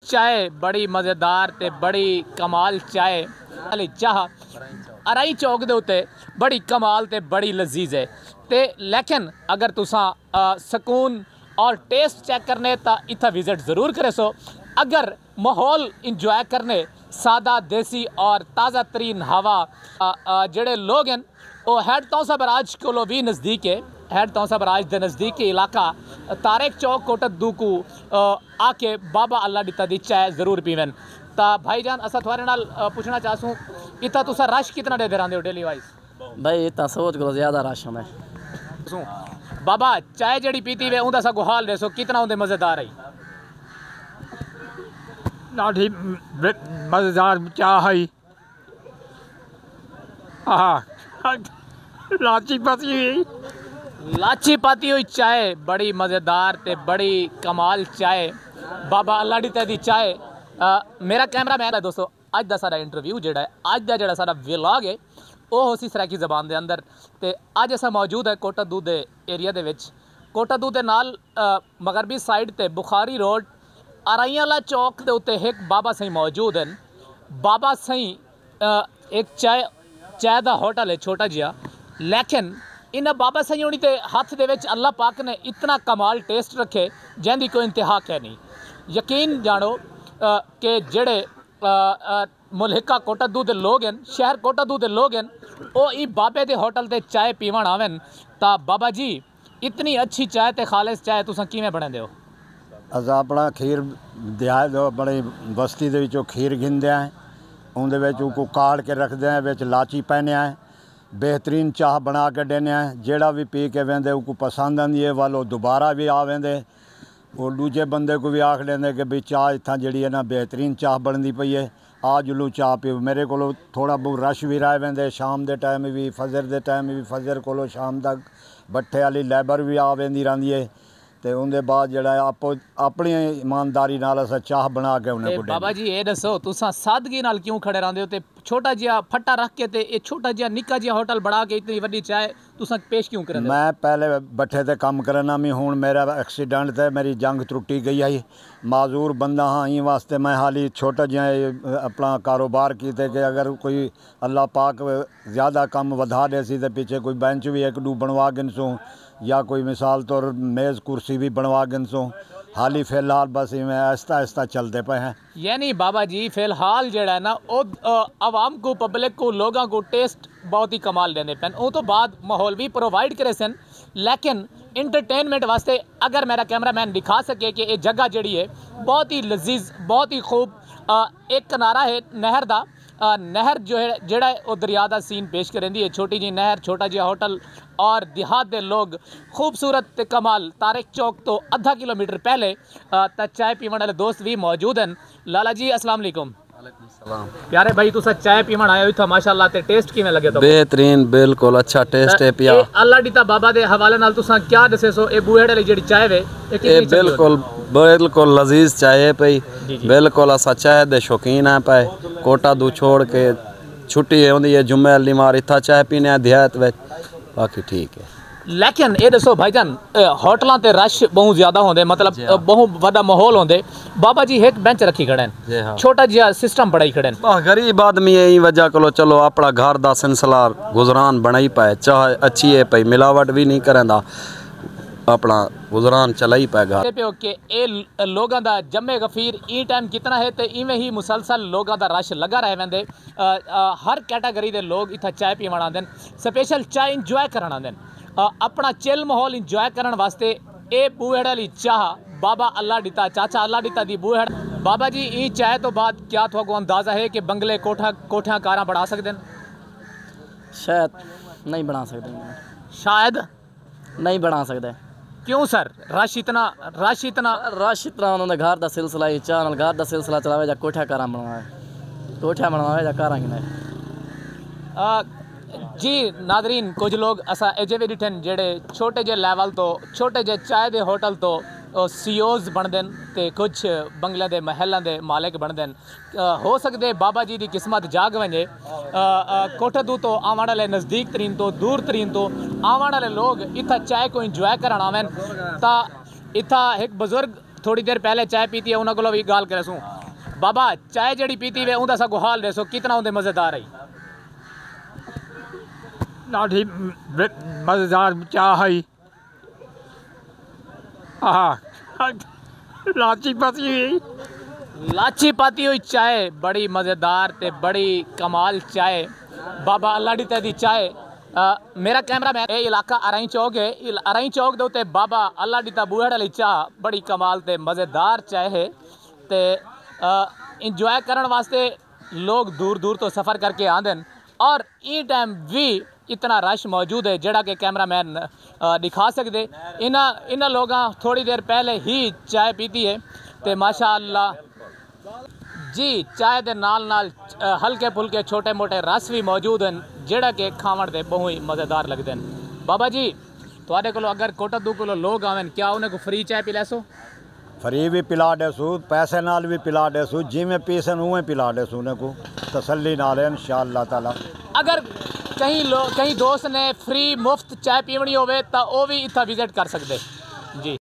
चाय बड़ी मज़ेदार ते बड़ी कमाल चाय वाली चाह अराई चौक दे उत्ते बड़ी कमाल ते बड़ी लजीज है। ते लेकिन अगर तुसा सुकून और टेस्ट चेक करने तो इतना विजिट ज़रूर करे सो। अगर माहौल इंजॉय करने सादा देसी और ताज़ा तरीन हवा जेड़े लोग हैं वो हैड तौसा बराज को भी नज़दीक है। हैड तौसा बराज के नज़दीकी इलाका तारेक चौक कोटद्दू को आके बाबा अल्लाह डिता दी चाय ज़रूर पीवन। तो भाईजान असा थोड़े नाल पूछना चाहूँ इतना तुसा रश कितना दे रहे हो डेली वाइज? भाई इतना सोच को ज़्यादा रश है बाबा चाय जड़ी पीती वे उनका सगो हाल दसो कितना उनके मज़ेदार है? ॾाढी मज़ेदार चाह है। हाँ लाची पाती हुई लाची पाती हुई चाय बड़ी मज़ेदार ते बड़ी कमाल चाय बाबा अल्लाह दी दी चाय। मेरा कैमरा मैन है दोस्तों अज का सारा इंटरव्यू जोड़ा है अज का जोड़ा सारा व्लॉग है वो हो सी सराकी ज़बान के अंदर। तो अज असा मौजूद है कोटद्दू के एरिया के कोटद्दू के नाल मगरबी साइड ते बुखारी रोड अराइयां वाला चौक के उत्ते एक बाबा सही मौजूद हैं। बाबा सही एक चाय का होटल है छोटा जिहा, लेकिन इन बाबा सही होनी ते हथ दे विच अल्लाह पाक ने इतना कमाल टेस्ट रखे जिंदी कोई इंतहा है नहीं। यकीन जानो कि जेड़े मुल्हिका कोटद्दू के लोग हैं शहर कोटद्दू के लोग हैं वो ई बाबे के होटल ते चाय पीवन आवन। तो बाबा जी इतनी अच्छी चाय ते खालिस चाय तुसां किवें बनांदे हो? अस अपना खीर देहात अपनी बस्ती के विचों खीर गिनदे हैं उनके को काड़ के रखते हैं विच लाची पैने हैं बेहतरीन चाह बना के देने हैं। जेड़ा भी पी के वेंदे उनको पसंद आती है वालो दोबारा भी आ वेंदे और दूजे बंदे को भी आख लेंदे कि भाई चाह इतना जी है ना बेहतरीन चाह बनती पई है आ जुलू चाह पियो। मेरे को थोड़ा बहुत रश भी रह वेंदे शाम के टाइम भी फजर के टाइम भी फजर को शाम तक भट्ठे वाली लेबर भी आ वेंदी रही है। तो उनके बाद जड़ा आपो अपनी ईमानदारी नाल अस चाह बना के उन्हें को बाबा जी ये दसो तुसा सादगी नाल क्यों खड़े रहंदे हो ते छोटा जिहा फट्टा रख के ते ये छोटा जिहा निक्का जिहा होटल बना के इतनी वड्डी चाय तुसा पेश क्यों करदे? मैं पहले भट्ठे ते काम करना मैं हुण मेरा एक्सीडेंट ते मेरी जंग त्रुटी गई है माजूर बंदा हाँ ई वास्ते मैं हाली छोटा जिहा अपना कारोबार कीते कि अगर कोई अल्लाह पाक ज़्यादा कम वधा दे सी ते पीछे कोई बेंच भी एक दू बनवा गिनसूँ या कोई मिसाल तौर मेज़ कुर्सी भी बनवा गिनसूँ। हाली फ़िलहाल बस इवें आहिस्ता आहिस्ता चलते पे हैं। यानी बाबा जी फ़िलहाल जड़ा है ना वो आवाम को पब्लिक को लोगों को टेस्ट बहुत ही कमाल देने पैन वो तो बाद माहौल भी प्रोवाइड करे सन। लेकिन इंटरटेनमेंट वास्ते अगर मेरा कैमरा मैन दिखा सके कि ये जगह जड़ी है बहुत ही लजीज बहुत ही खूब एक किनारा है नहर का नहर जो है जड़ा वो दरिया का सीन पेश करेंदी है। छोटी जी नहर छोटा जिहा होटल और देहात के लोग खूबसूरत ते कमाल तारेक चौक तो आधा किलोमीटर पहले चाय पीवन वाले दोस्त भी मौजूद हैं। लाला जी अस्सलाम वालेकुम। प्यारे भाई तुसा चाय पीवन आए हो इतना माशाल्लाह ते टेस्ट किवें लगे? तो बेहतरीन बिल्कुल अच्छा टेस्ट है पिया। अल्लाह दी ता बाबा दे हवाले नाल तुसा क्या दसे सो ए बूहेड़ वाली जेड़ी चाय वे ए बिल्कुल बिल्कुल लजीज चाय है पई बिल्कुल असा चाय दे शौकीन है पे कोटद्दू छोड़ के छुट्टी होंदी है जुम्मे वाली मार इत्था चाय पीने देहात विच बाकी ठीक है। लेकिन ये दसो भाईजान होटलों ते रश बहुत ज़्यादा होंदे मतलब बहुत बड़ा माहौल होंदे बाबा जी एक बेंच रखी खड़े हैं छोटा जिहा सिस्टम बढ़ाई खड़े हैं। गरीब आदमी यही वजह को चलो अपना घर का सिलसिला गुजरान बनाई पाए चाह अच्छी है पई मिलावट भी नहीं करेंदा अपना गुजरान चलाई पाए घर पे कि ए लोगों का जम्मे गफीर ई टाइम कितना है तो इवें ही मुसलसल लोगों का रश लगा रह वेंदे। हर कैटागरी के लोग इतना चाय पीवन आते स्पेशल चाय इंजॉय करन आते अपना चिल माहौल इंजॉय करने वास्ते ए बूहेड़ वाली चाह बाबा अल्लाह डिता चाचा अल्लाह डिता दी बूहेड़। बाबा जी ई चाय तो बाद क्या थोड़ा अंदाज़ा है कि बंगले कोठा कारा बढ़ा सकते हैं? शायद नहीं बना सकते। शायद नहीं बना सकते। क्यों सर? रश इतना उन्होंने घर का सिलसिला ही चाह नाल घर का सिलसिला चलावे जा कोठा कारा बनवाए कोठा बनवावे जा कारा गिने। जी नादरीन कुछ लोग असा अजे भी डिठन जेड़े छोटे जे लैवल तो छोटे जे चाय दे होटल तो सीओज बनते ते कुछ बंगले दे महलों के मालिक बनते हो सकते बाबा जी की किस्मत जाग वजे। कोटद्दू तो आवन वाले नज़दीक तरीन तो दूर तरीन तो आवन वाले लोग इतना चाय को इंजॉय करन आवन। तो इतना एक बुजुर्ग थोड़ी देर पहले चाय पीती है उन्होंने को भी गाल करे सूँ बाबा चाय जड़ी पीती वे उनका सगो हाल दसो कितना उनके मज़ेदार है ॾाढी मज़ेदार चाह है हाँ लाची पसी हुई लाची पाती हुई चाय बड़ी मज़ेदार ते बड़ी कमाल चाय बाबा अल्लाड़ी दी चाय मेरा कैमरा मैन ये इलाका अराई चौक है अराई चौक दे उत्ते बाबा अल्लाड़ी दा बूहड़ वाली चाह बड़ी कमाल ते मज़ेदार चाय है ते इंजॉय करने वास्ते लोग दूर दूर तो सफ़र करके आते हैं और ई टाइम भी इतना रश मौजूद है जड़ा के कैमरा मैन दिखा सकते इन्ह लोगों थोड़ी देर पहले ही चाय पीती है तो माशाअल्लाह जी चाय के नाल हल्के फुल्के छोटे मोटे रस भी मौजूद हैं जड़ा के खावन दे बहुत ही मज़ेदार लगते हैं बाबा जी थोड़े को अगर कोटा 2 किलो लोग आवन क्या उन्हें को फ्री चाय पिलासो फ्री भी पिला देसू पैसे नाल भी पिला देसू जिमें पीसन उवें पिला देसू उन्हें को तसल्ली नाल इंशाअल्लाह ताला अगर कहीं दोस्त ने फ्री मुफ्त चाय पीवनी होवे तो वो भी इतना विजिट कर सकते जी।